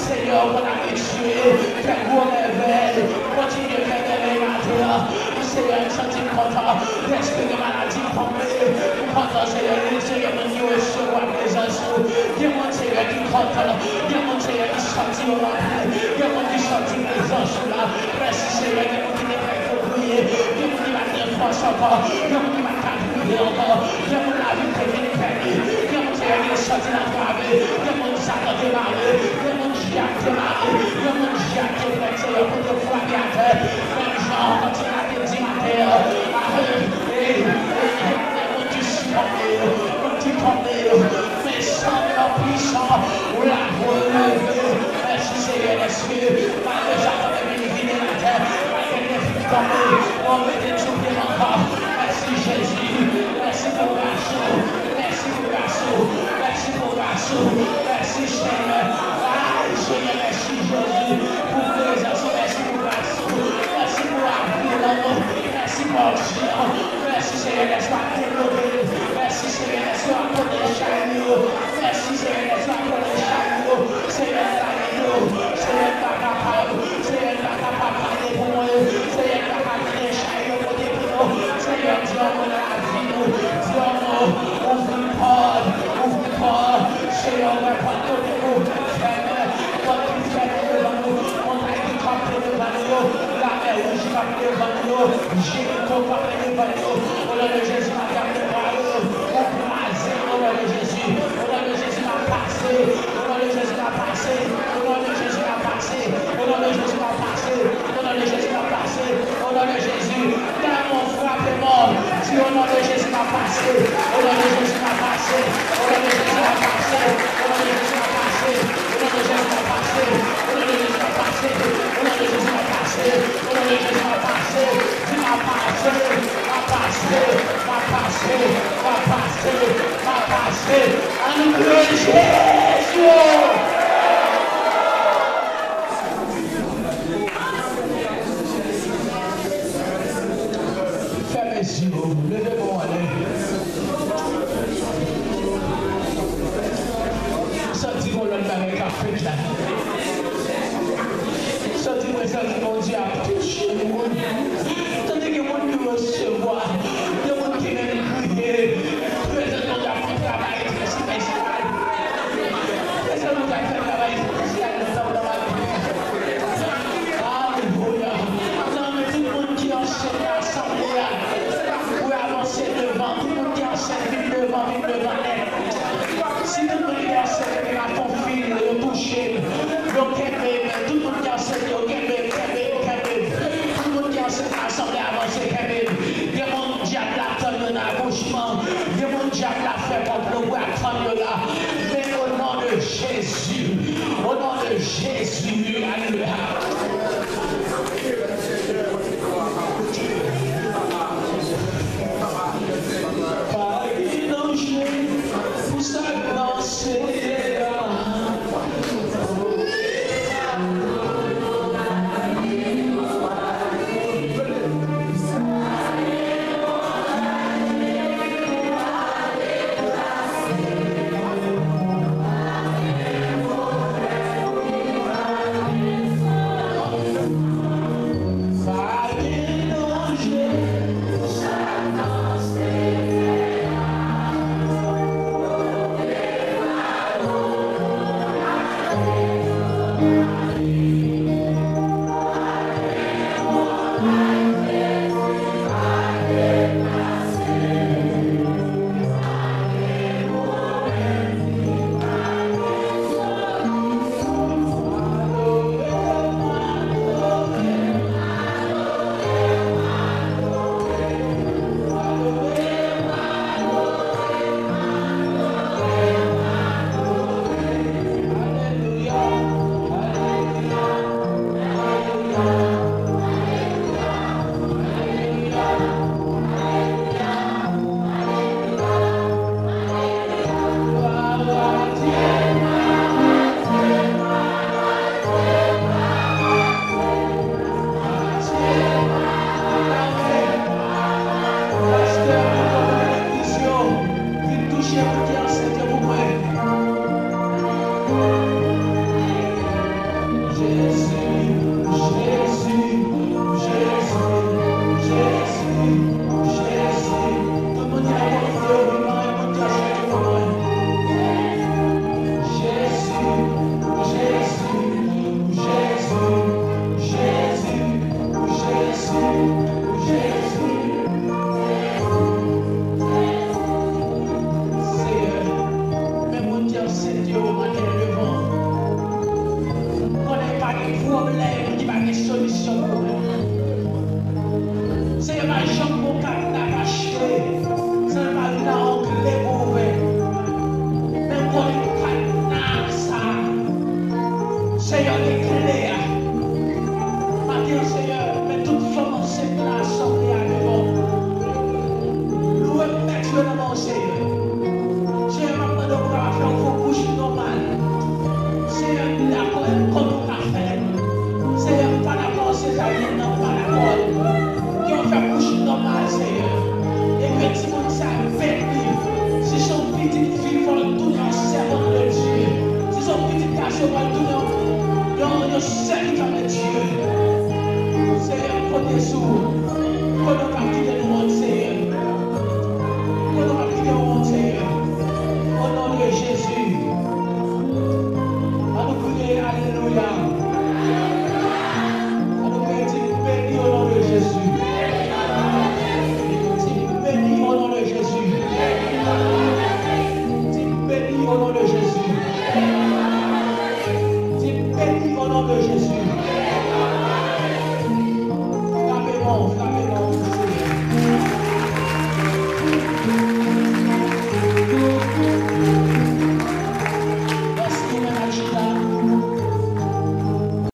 Seigneur, on a déchiré, fais gros réveil, continue à faire des matins. Seigneur, je suis content d'esprit de maladie tombée. Content, Seigneur, mon Dieu, recevoir présence. Il y a mon Seigneur qui content, il y a mon Seigneur qui sortit au matin, il y a mon qui sortit présence là. Merci Seigneur, il y a mon qui n'est pas pour prier, il y a mon qui va faire force encore, il y a mon qui va prier encore, il y a mon la vie qui est permis, il y a mon Seigneur qui est sorti dans la travée, il y a mon Satan démarré, il y a mon Jacques démarré, il y a mon Jacques qui est Seigneur pour te frapper à terre, même Jean continue à te dire. Mais sans leur puissant, ou la relever. Merci Seigneur, l'esprit, malgré Satan de bénéficer la terre, malgré les filles tombées, on met des soupirs encore. Merci Jésus, merci pour Garçon, merci pour Garçon, merci pour Garçon, merci Seigneur. Ah, Seigneur, merci Jésus, pour présence, merci pour Garçon, merci pour la vie. Merci pour merci Seigneur, laisse-moi développer. Merci Seigneur, laisse-moi connaître chaque jour. Merci Seigneur, laisse-moi connaître chaque jour. Seigneur, Seigneur, pas capable. Seigneur, pas capable de pour moi. Seigneur, pas capable de chaque jour pour nous. Seigneur, dis-moi la vie. Dis-moi, ouvre une porte. Seigneur, on va prendre tout de nous. Quand tu fais devant nous, on a été campé devant nous. La mer rouge campé devant nous. J'ai campé devant nous. Au nom de Jésus, ma garde de moi. Au nom de Jésus. Au nom de Jésus, ma passé. Au nom de Jésus, ma passé. Au nom de Jésus, ma passé. Au nom de Jésus, ma passé. Au nom de Jésus, ma passé. Au nom de Jésus, dans mon frappe est mort. Si au nom de Jésus, ma passé. Au nom de Jésus, ma passé. Au nom de Jésus, ma passé. Au nom de Jésus, ma passé. Au nom de Jésus, ma passé. Au nom de Jésus, ma passé. Au nom de Jésus, ma passé. Au nom de Jésus, ma passé. Ma passé. Ma passé. Ma passé. Ma passé. Ma passé. En nom de Jésus. Fermez les yeux, levez-vous, allez. Sentez-vous le même café là. Sentez-vous que mon Dieu a touché le monde. Tandis que mon Dieu recevoir, le monde qui vient prier, présente-nous à faire travail spécial. Présente-nous à faire travail spécial dans la vie. Alléluia. Non, mais tout le monde qui enseigne l'assemblée, pour avancer devant, tout le monde qui enseigne devant elle. Si tout le monde qui enseigne à ton fil, le toucher, donc tout le monde qui enseigne, tout le monde qui enseigne l'assemblée avancée, il y a mon diable la tonne dans l'accouchement, il y a mon diable la fait pour le voir attendre là. Mais au nom de Jésus, alléluia. Pour ça,